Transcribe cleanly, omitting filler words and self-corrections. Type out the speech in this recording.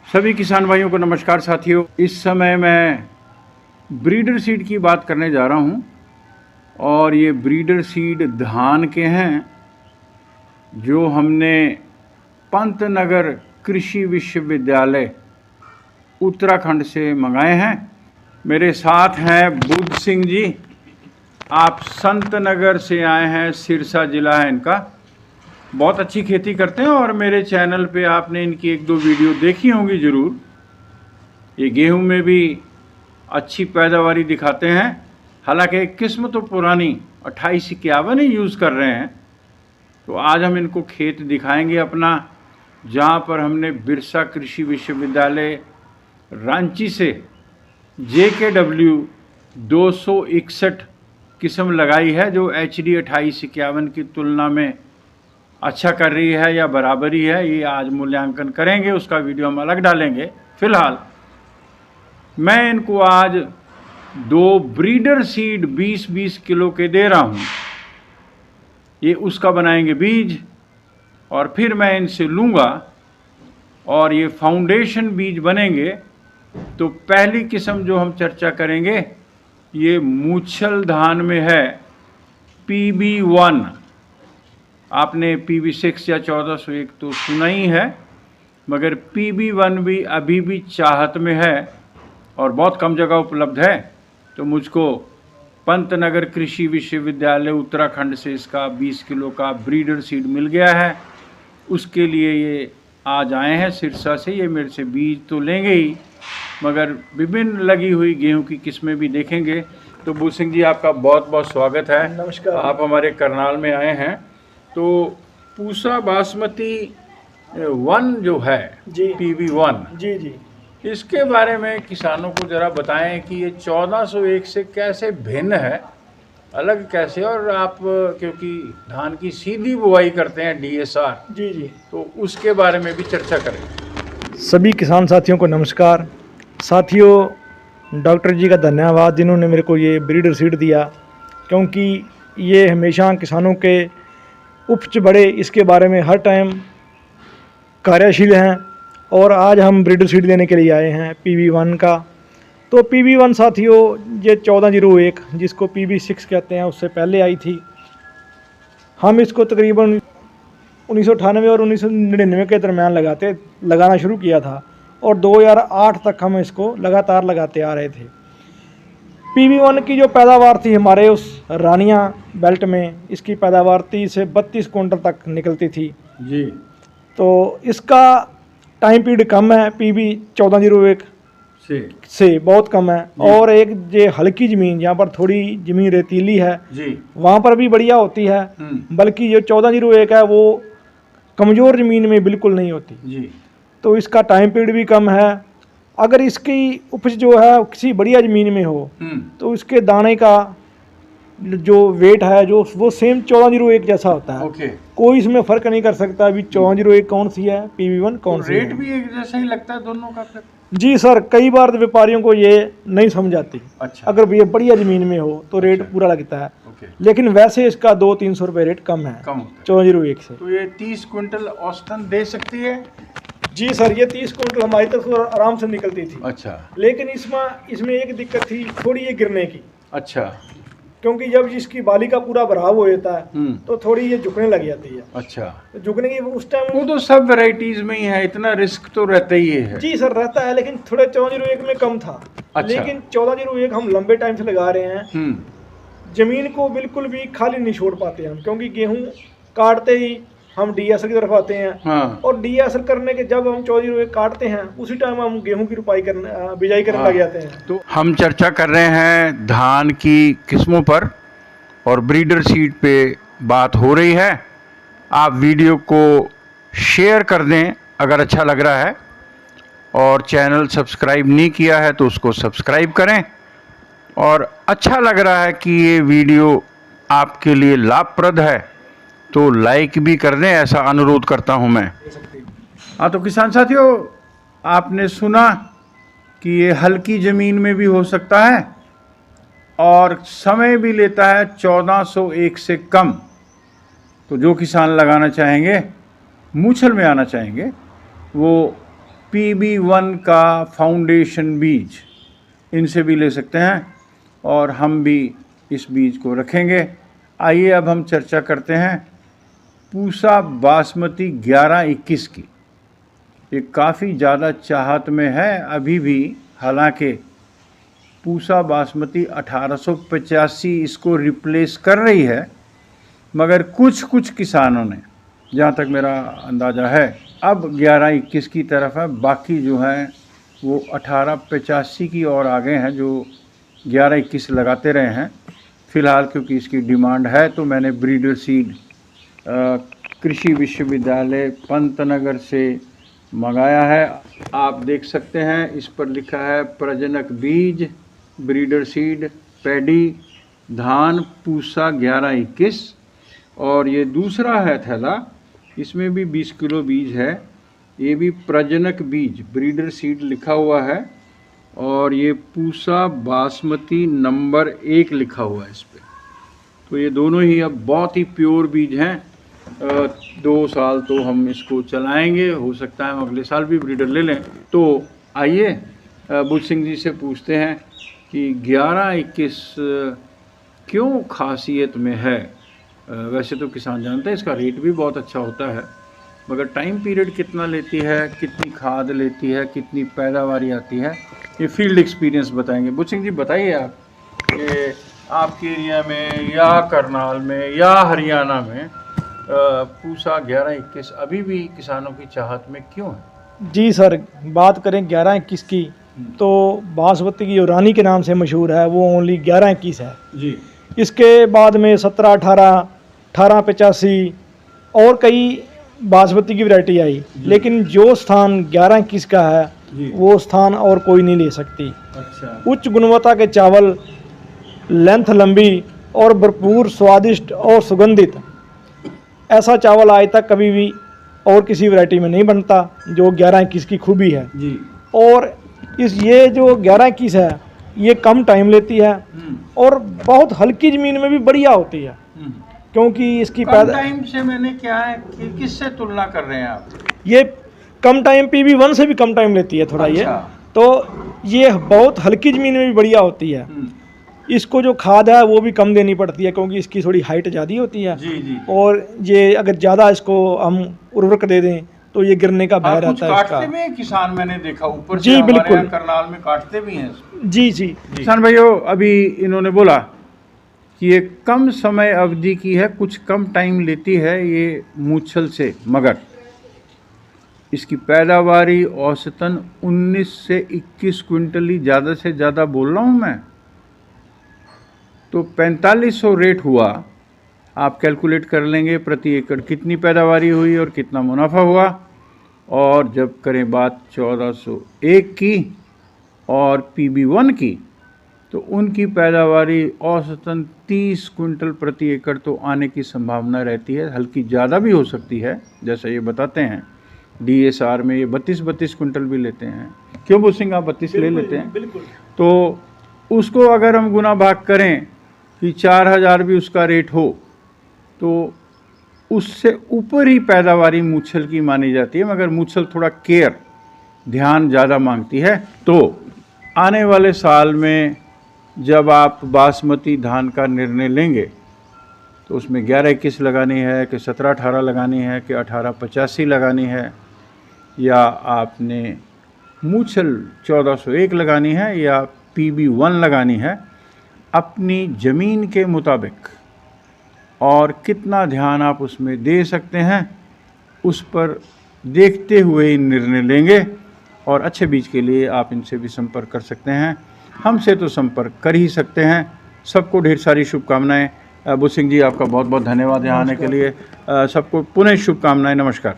सभी किसान भाइयों को नमस्कार साथियों। इस समय मैं ब्रीडर सीड की बात करने जा रहा हूं और ये ब्रीडर सीड धान के हैं जो हमने पंतनगर कृषि विश्वविद्यालय उत्तराखंड से मंगाए हैं। मेरे साथ हैं बुद्ध सिंह जी, आप संतनगर से आए हैं, सिरसा जिला है इनका। बहुत अच्छी खेती करते हैं और मेरे चैनल पे आपने इनकी एक दो वीडियो देखी होंगी ज़रूर। ये गेहूं में भी अच्छी पैदावारी दिखाते हैं, हालांकि किस्म तो पुरानी 2851 ही यूज़ कर रहे हैं। तो आज हम इनको खेत दिखाएंगे अपना, जहां पर हमने बिरसा कृषि विश्वविद्यालय रांची से JKW 261 किस्म लगाई है, जो HD 2851 की तुलना में अच्छा कर रही है या बराबरी है, ये आज मूल्यांकन करेंगे। उसका वीडियो हम अलग डालेंगे। फिलहाल मैं इनको आज 2 ब्रीडर सीड 20-20 किलो के दे रहा हूँ। ये उसका बनाएंगे बीज और फिर मैं इनसे लूँगा और ये फाउंडेशन बीज बनेंगे। तो पहली किस्म जो हम चर्चा करेंगे ये मूछल धान में है, PB1। आपने PB6 या 1401 तो सुना ही है, मगर PB1 भी अभी भी चाहत में है और बहुत कम जगह उपलब्ध है। तो मुझको पंतनगर कृषि विश्वविद्यालय उत्तराखंड से इसका 20 किलो का ब्रीडर सीड मिल गया है। उसके लिए ये आज आए हैं सिरसा से। ये मेरे से बीज तो लेंगे ही, मगर विभिन्न लगी हुई गेहूं की किस्में भी देखेंगे। तो बुद्ध सिंह जी, आपका बहुत बहुत स्वागत है। नमस्कार। आप हमारे करनाल में आए हैं। तो पूसा बासमती 1 जो है जी, PB1, जी, इसके बारे में किसानों को ज़रा बताएं कि ये 1401 से कैसे भिन्न है, अलग कैसे। और आप क्योंकि धान की सीधी बुआई करते हैं DSR, जी, तो उसके बारे में भी चर्चा करें। सभी किसान साथियों को नमस्कार। साथियों, डॉक्टर जी का धन्यवाद जिन्होंने मेरे को ये ब्रीडर सीड दिया, क्योंकि ये हमेशा किसानों के उपज बढ़े इसके बारे में हर टाइम कार्यशील हैं। और आज हम ब्रीडर सीड देने के लिए आए हैं PB1 का। तो PB1 साथियों, ये 1401 जिसको PB6 कहते हैं, उससे पहले आई थी। हम इसको तकरीबन 1998 और 1999 के दरमियान लगाना शुरू किया था और 2008 तक हम इसको लगातार लगाते आ रहे थे। PB1 की जो पैदावार थी हमारे उस रानिया बेल्ट में, इसकी पैदावार 30 से 32 कुंटल तक निकलती थी जी। तो इसका टाइम पीरियड कम है PB 1401 से बहुत कम है। और एक जो हल्की ज़मीन, जहाँ पर थोड़ी ज़मीन रेतीली है जी, वहाँ पर भी बढ़िया होती है, बल्कि जो 1401 है वो कमज़ोर ज़मीन में बिल्कुल नहीं होती जी। तो इसका टाइम पीरियड भी कम है। अगर इसकी उपज जो है किसी बढ़िया ज़मीन में हो तो इसके दाने का जो वेट है जो वो सेम 1401 जैसा होता है। ओके। कोई इसमें फ़र्क नहीं कर सकता अभी 1401 कौन सी है, PB1 कौन सी है। रेट भी एक जैसा ही लगता है दोनों का फिर? जी सर, कई बार तो व्यापारियों को ये नहीं समझ आती। अच्छा। अगर ये बढ़िया ज़मीन में हो तो रेट पूरा लगता है, लेकिन वैसे इसका 200-300 रुपये रेट कम है 1401 से। तो ये 30 क्विंटल औसतन दे सकती है? जी सर, ये 30 कुंटल हमारी तरफ से आराम से निकलती थी। अच्छा। लेकिन इसमें एक दिक्कत थी थोड़ी, ये गिरने की। अच्छा। क्योंकि जब इसकी बाली का पूरा भराव हो जाता है तो थोड़ी ये झुकने लग जाती है। अच्छा। तो झुकने की उस टाइम वो तो सब वैरायटीज में ही है, इतना रिस्क तो रहता ही है। जी सर, रहता है, लेकिन थोड़े 1401 में कम था। अच्छा। लेकिन 1401 हम लंबे टाइम से लगा रहे हैं। जमीन को बिल्कुल भी खाली नहीं छोड़ पाते हम, क्योंकि गेहूं काटते ही हम DSR की तरफ आते हैं। हाँ। और DSR करने के जब हम 1401 काटते हैं उसी टाइम हम गेहूं की बिजाई करने लग जाते हैं। तो हम चर्चा कर रहे हैं धान की किस्मों पर और ब्रीडर सीड पे बात हो रही है। आप वीडियो को शेयर कर दें अगर अच्छा लग रहा है, और चैनल सब्सक्राइब नहीं किया है तो उसको सब्सक्राइब करें। और अच्छा लग रहा है कि ये वीडियो आपके लिए लाभप्रद है तो लाइक भी कर दें, ऐसा अनुरोध करता हूं मैं। हाँ, तो किसान साथियों, आपने सुना कि ये हल्की ज़मीन में भी हो सकता है और समय भी लेता है 1401 से कम। तो जो किसान लगाना चाहेंगे, मूछल में आना चाहेंगे, वो PB1 का फाउंडेशन बीज, इनसे भी ले सकते हैं और हम भी इस बीज को रखेंगे। आइए अब हम चर्चा करते हैं पूसा बासमती 11-21 की। ये काफ़ी ज़्यादा चाहत में है अभी भी, हालांकि पूसा बासमती 1885 इसको रिप्लेस कर रही है, मगर कुछ किसानों ने, जहाँ तक मेरा अंदाज़ा है, अब 11-21 की तरफ है। बाकी जो हैं वो 1885 की और आगे हैं, जो 11-21 लगाते रहे हैं। फ़िलहाल क्योंकि इसकी डिमांड है तो मैंने ब्रीडर सीड कृषि विश्वविद्यालय पंतनगर से मंगाया है। आप देख सकते हैं इस पर लिखा है प्रजनक बीज, ब्रीडर सीड, पैडी, धान पूसा 11-21। और ये दूसरा है थैला, इसमें भी 20 किलो बीज है। ये भी प्रजनक बीज, ब्रीडर सीड लिखा हुआ है और ये पूसा बासमती नंबर 1 लिखा हुआ है इस पर। तो ये दोनों ही अब बहुत ही प्योर बीज हैं। 2 साल तो हम इसको चलाएंगे, हो सकता है हम अगले साल भी ब्रीडर ले लें। तो आइए बुल सिंह जी से पूछते हैं कि 11-21 क्यों खासियत में है। वैसे तो किसान जानते हैं इसका रेट भी बहुत अच्छा होता है, मगर टाइम पीरियड कितना लेती है, कितनी खाद लेती है, कितनी पैदावारी आती है, ये फील्ड एक्सपीरियंस बताएंगे। बुल सिंह जी बताइए आप कि आपके एरिया में या करनाल में या हरियाणा में पूसा 11-21 अभी भी किसानों की चाहत में क्यों है? जी सर, बात करें 11-21 की तो बासमती की जो रानी के नाम से मशहूर है वो ओनली 11-21 है जी। इसके बाद में 17-18, 18-85 और कई बासमती की वैरायटी आई, लेकिन जो स्थान 11-21 का है वो स्थान और कोई नहीं ले सकती। अच्छा। उच्च गुणवत्ता के चावल, लेंथ लंबी और भरपूर स्वादिष्ट और सुगंधित, ऐसा चावल आज तक कभी भी और किसी वैरायटी में नहीं बनता, जो 11-21 की खूबी है जी। और ये जो 11-21 है ये कम टाइम लेती है और बहुत हल्की ज़मीन में भी बढ़िया होती है, क्योंकि इसकी कम टाइम से मैंने क्या है कि किससे तुलना कर रहे हैं आप? ये कम टाइम PB1 से भी कम टाइम लेती है थोड़ा। अच्छा। ये तो ये बहुत हल्की ज़मीन में भी बढ़िया होती है। इसको जो खाद है वो भी कम देनी पड़ती है, क्योंकि इसकी थोड़ी हाइट ज़्यादा होती है। जी। और ये अगर ज़्यादा इसको हम उर्वरक दे दें तो ये गिरने का भय रहता है इसका। में किसान मैंने देखा ऊपर जी, से हमारे बिल्कुल। यहाँ करनाल में काटते भी हैं इसको। जी। किसान भाइयों, अभी इन्होंने बोला कि ये कम समय अवधि की है, कुछ कम टाइम लेती है ये मूंछल से, मगर इसकी पैदावारी औसतन 19 से 21 क्विंटल ही ज़्यादा से ज़्यादा बोल रहा हूँ मैं। तो 4500 रेट हुआ, आप कैलकुलेट कर लेंगे प्रति एकड़ कितनी पैदावारी हुई और कितना मुनाफा हुआ। और जब करें बात 1401 की और PB1 की, तो उनकी पैदावारी औसतन 30 क्विंटल प्रति एकड़ तो आने की संभावना रहती है। हल्की ज़्यादा भी हो सकती है, जैसा ये बताते हैं। DSR में ये 32 क्विंटल भी लेते हैं। क्यों बुल सिंह, आप 32 ले लेते हैं? बिल्कुल। तो उसको अगर हम गुना भाग करें कि 4000 भी उसका रेट हो, तो उससे ऊपर ही पैदावारी मूंछल की मानी जाती है, मगर मूंछल थोड़ा केयर, ध्यान ज़्यादा मांगती है। तो आने वाले साल में जब आप बासमती धान का निर्णय लेंगे तो उसमें 11-21 लगानी है कि 17-18 लगानी है कि 18-85 लगानी है, या आपने मूंछल 1401 लगानी है या PB1 लगानी है, अपनी ज़मीन के मुताबिक और कितना ध्यान आप उसमें दे सकते हैं उस पर देखते हुए ही निर्णय लेंगे। और अच्छे बीज के लिए आप इनसे भी संपर्क कर सकते हैं, हमसे तो संपर्क कर ही सकते हैं। सबको ढेर सारी शुभकामनाएं। बुल सिंह जी, आपका बहुत बहुत धन्यवाद यहाँ आने के लिए। सबको पुनः शुभकामनाएं। नमस्कार।